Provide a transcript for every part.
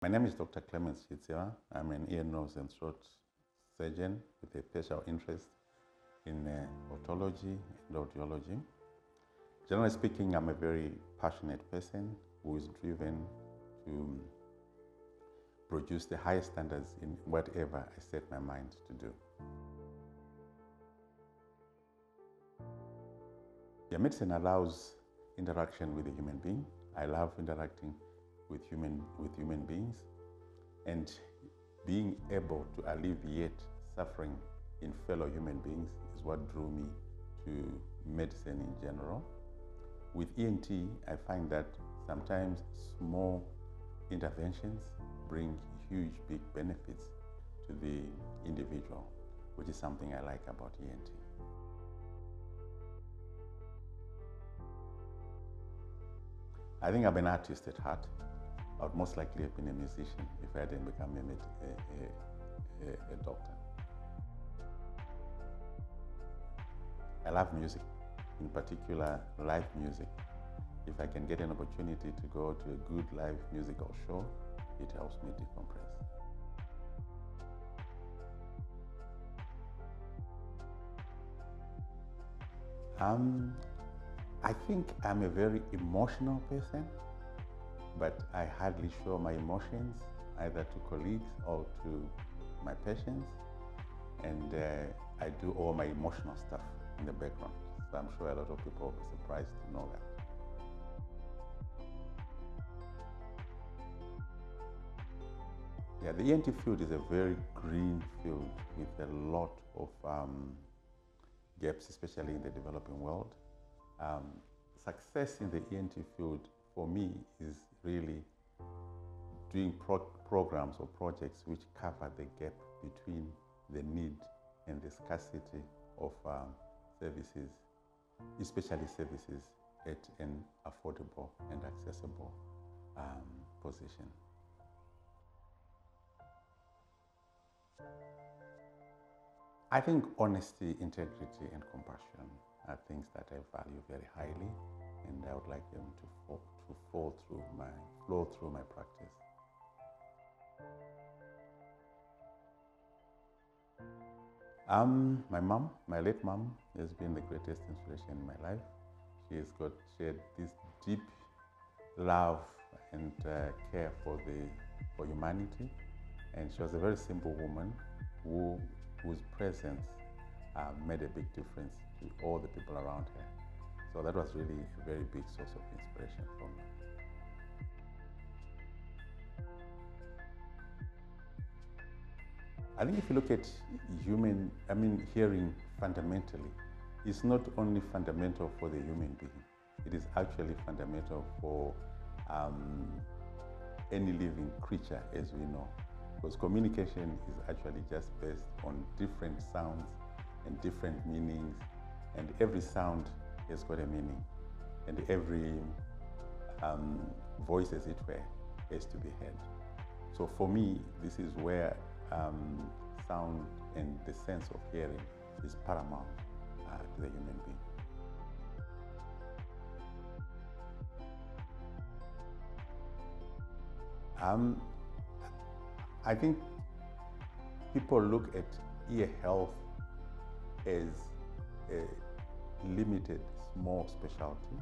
My name is Dr. Clemence Chidziva. I'm an ear, nose, and throat surgeon with a special interest in otology and audiology. Generally speaking, I'm a very passionate person who is driven to produce the highest standards in whatever I set my mind to do. Medicine allows interaction with a human being. I love interacting with human beings, and being able to alleviate suffering in fellow human beings is what drew me to medicine in general. With ENT, I find that sometimes small interventions bring huge, big benefits to the individual, which is something I like about ENT. I think I'm an artist at heart. I would most likely have been a musician if I hadn't become a doctor. I love music, in particular live music. If I can get an opportunity to go to a good live musical show, it helps me decompress. I think I'm a very emotional person, but I hardly show my emotions either to colleagues or to my patients, and I do all my emotional stuff in the background. So I'm sure a lot of people will be surprised to know that. Yeah, the ENT field is a very green field with a lot of gaps, especially in the developing world. Success in the ENT field for me is really doing programs or projects which cover the gap between the need and the scarcity of services, especially services at an affordable and accessible position. I think honesty, integrity, and compassion are things that I value very highly, and I would like them to flow through my practice. My late mom, has been the greatest inspiration in my life. She had this deep love and care for humanity, and she was a very simple woman whose presence made a big difference to all the people around her. So that was really a very big source of inspiration for me. I think if you look at hearing fundamentally, it's not only fundamental for the human being, it is actually fundamental for any living creature, as we know. Because communication is actually just based on different sounds and different meanings, and every sound has got a meaning, and every voice, as it were, has to be heard. So for me, this is where sound and the sense of hearing is paramount to the human being. I think people look at ear health as a limited, small specialty,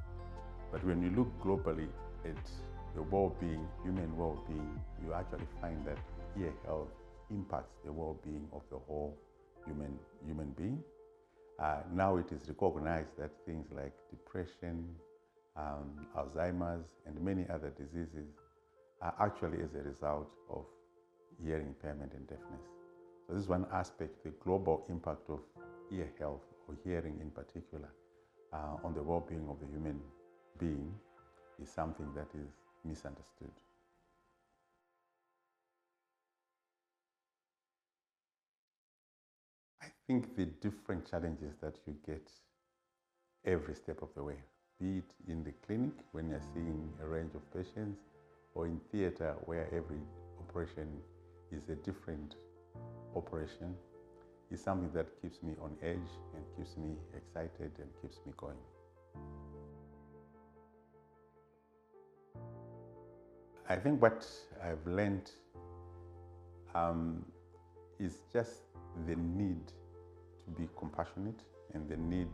but when you look globally at the well-being, human well-being, you actually find that ear health impacts the well-being of the whole human being. Now it is recognized that things like depression, Alzheimer's, and many other diseases are actually as a result of hearing impairment and deafness. So this is one aspect, the global impact of ear health, or hearing in particular, on the well-being of the human being is something that is misunderstood. I think the different challenges that you get every step of the way, be it in the clinic when you're seeing a range of patients, or in theater where every operation is a different operation, is something that keeps me on edge and keeps me excited and keeps me going. I think what I've learned is just the need to be compassionate and the need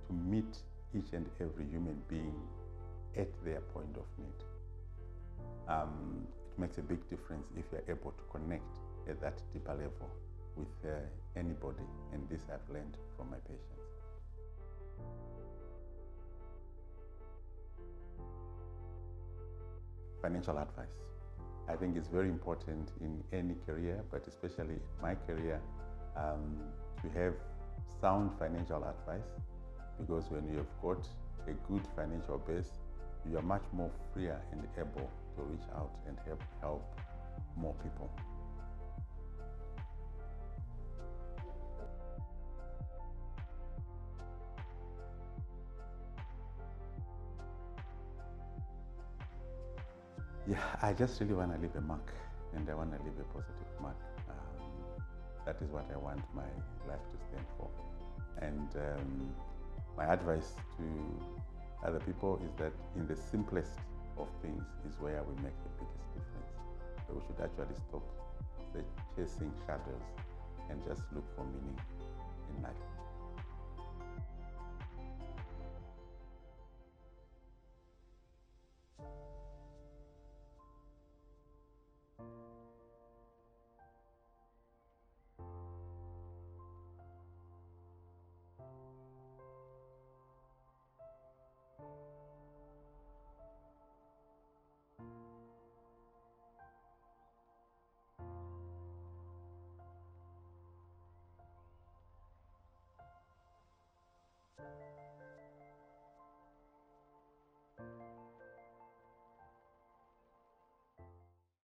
to meet each and every human being at their point of need. It makes a big difference if you're able to connect at that deeper level with anybody, and this I've learned from my patients. Financial advice. I think it's very important in any career, but especially in my career, to have sound financial advice, because when you have got a good financial base, you are much more freer and able to reach out and help more people. Yeah, I just really want to leave a mark, and I want to leave a positive mark. That is what I want my life to stand for. And my advice to other people is that in the simplest of things is where we make the biggest difference. So we should actually stop chasing shadows and just look for meaning in life.